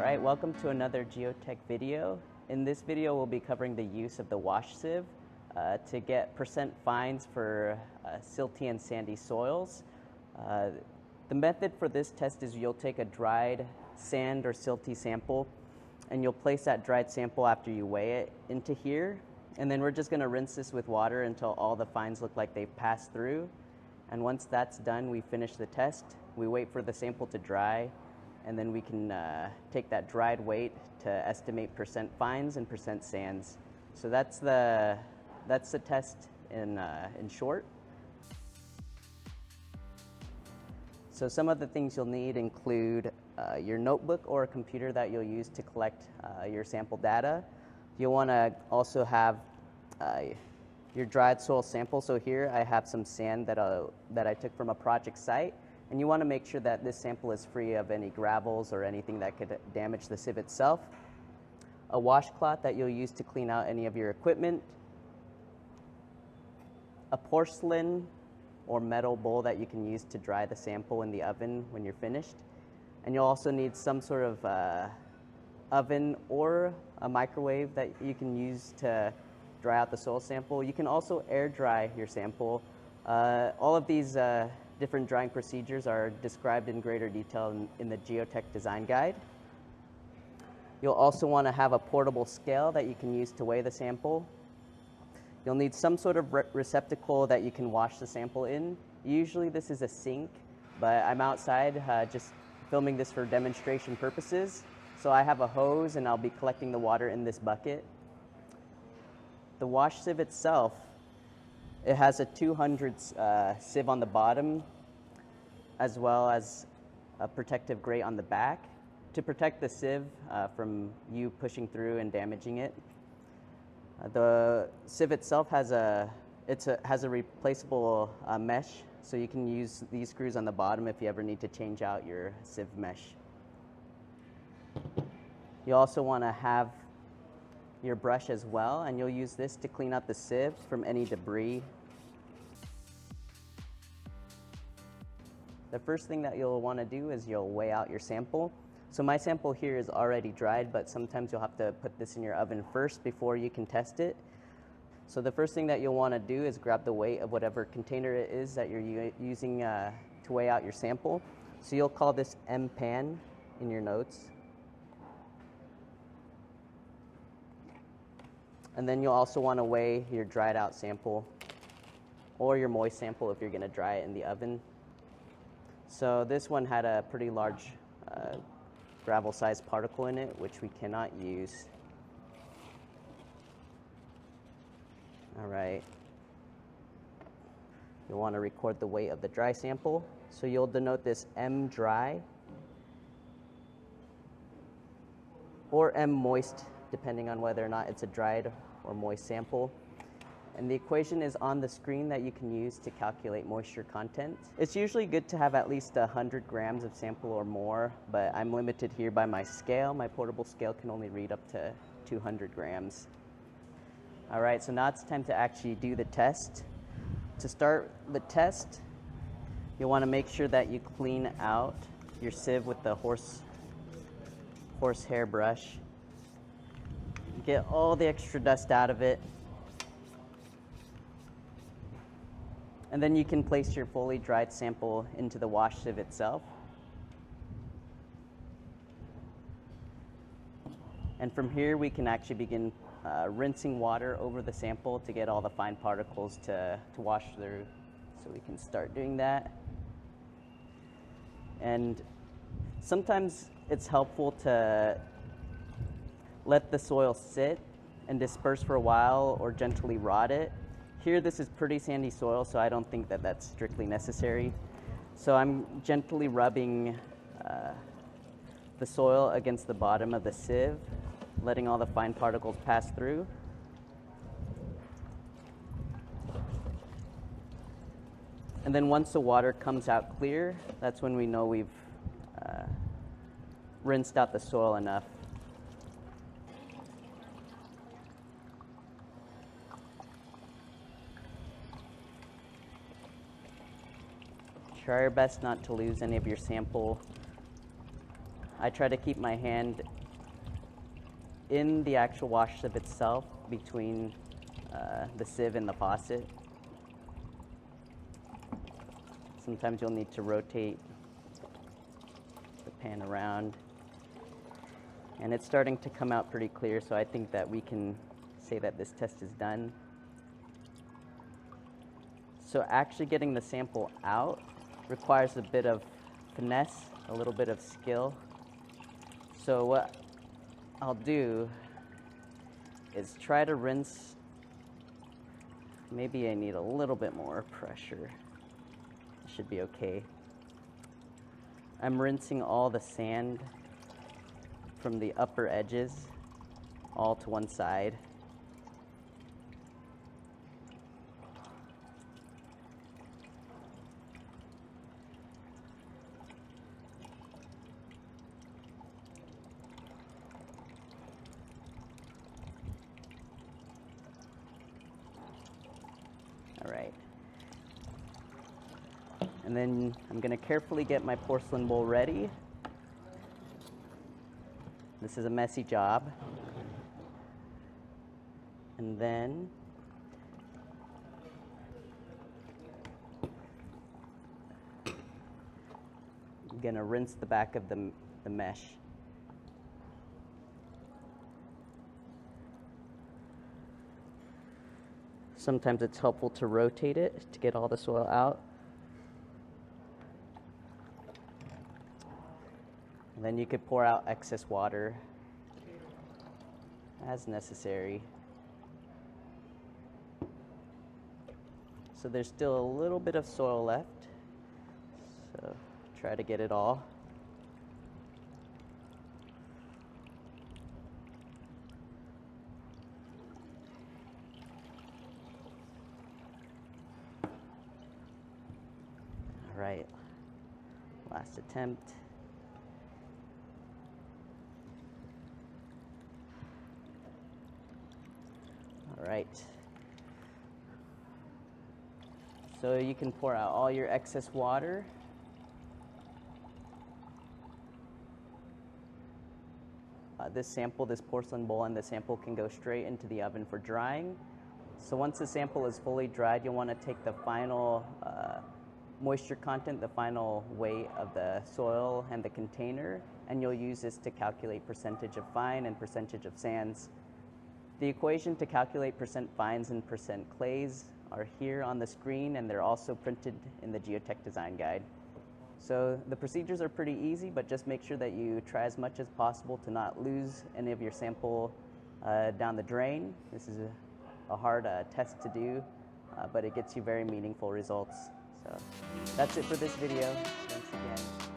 All right, welcome to another GeoTech video. In this video, we'll be covering the use of the Wash Sieve to get percent fines for silty and sandy soils. The method for this test is you'll take a dried sand or silty sample and you'll place that dried sample after you weigh it into here. And then we're just gonna rinse this with water until all the fines look like they've passed through. And once that's done, we finish the test. We wait for the sample to dry, and then we can take that dried weight to estimate percent fines and percent sands. So that's the test in short. So some of the things you'll need include your notebook or a computer that you'll use to collect your sample data. You'll want to also have your dried soil sample. So here I have some sand that I took from a project site. And you want to make sure that this sample is free of any gravels or anything that could damage the sieve itself. A washcloth that you'll use to clean out any of your equipment. A porcelain or metal bowl that you can use to dry the sample in the oven when you're finished. And you'll also need some sort of oven or a microwave that you can use to dry out the soil sample. You can also air dry your sample. All of these different drying procedures are described in greater detail in the GeoTech design guide. You'll also want to have a portable scale that you can use to weigh the sample. You'll need some sort of receptacle that you can wash the sample in. Usually this is a sink, but I'm outside just filming this for demonstration purposes. So I have a hose and I'll be collecting the water in this bucket. The wash sieve itself, it has a 200 sieve on the bottom, as well as a protective grate on the back to protect the sieve from you pushing through and damaging it. The sieve itself has a replaceable mesh, so you can use these screws on the bottom if you ever need to change out your sieve mesh. You also want to have your brush as well, and you'll use this to clean out the sieve from any debris. The first thing that you'll want to do is you'll weigh out your sample. So my sample here is already dried, but sometimes you'll have to put this in your oven first before you can test it. So the first thing that you'll want to do is grab the weight of whatever container it is that you're using to weigh out your sample. So you'll call this M pan in your notes. And then you'll also want to weigh your dried out sample or your moist sample if you're going to dry it in the oven. So this one had a pretty large gravel-sized particle in it, which we cannot use. All right. You'll want to record the weight of the dry sample. So you'll denote this M dry or M moist, depending on whether or not it's a dried or moist sample. And the equation is on the screen that you can use to calculate moisture content. It's usually good to have at least 100 grams of sample or more, but I'm limited here by my scale. My portable scale can only read up to 200 grams. All right, so now it's time to actually do the test. To start the test, you'll want to make sure that you clean out your sieve with the horsehair brush. Get all the extra dust out of it. And then you can place your fully dried sample into the wash sieve itself. And from here, we can actually begin rinsing water over the sample to get all the fine particles to wash through. So we can start doing that. And sometimes it's helpful to let the soil sit and disperse for a while or gently rot it. Here this is pretty sandy soil, so I don't think that that's strictly necessary. So I'm gently rubbing the soil against the bottom of the sieve, letting all the fine particles pass through. And then once the water comes out clear, that's when we know we've rinsed out the soil enough. Try your best not to lose any of your sample I try to keep my hand in the actual wash sieve itself, between the sieve and the faucet. Sometimes you'll need to rotate the pan around. And it's starting to come out pretty clear, so I think that we can say that this test is done. So actually getting the sample out requires a bit of finesse, a little bit of skill. So what I'll do is try to rinse. Maybe I need a little bit more pressure. It should be okay. I'm rinsing all the sand from the upper edges all to one side. All right. And then I'm going to carefully get my porcelain bowl ready. This is a messy job. And then I'm going to rinse the back of the mesh. Sometimes it's helpful to rotate it to get all the soil out. And then you could pour out excess water as necessary. So there's still a little bit of soil left, so try to get it all. All right, last attempt. All right. So you can pour out all your excess water. This porcelain bowl and the sample can go straight into the oven for drying. So once the sample is fully dried, you'll want to take the final moisture content, the final weight of the soil and the container, and you'll use this to calculate percentage of fine and percentage of sands. The equation to calculate percent fines and percent clays are here on the screen, and they're also printed in the GeoTech design guide. So the procedures are pretty easy, but just make sure that you try as much as possible to not lose any of your sample down the drain. This is a hard test to do, but it gets you very meaningful results. So that's it for this video. Thanks again.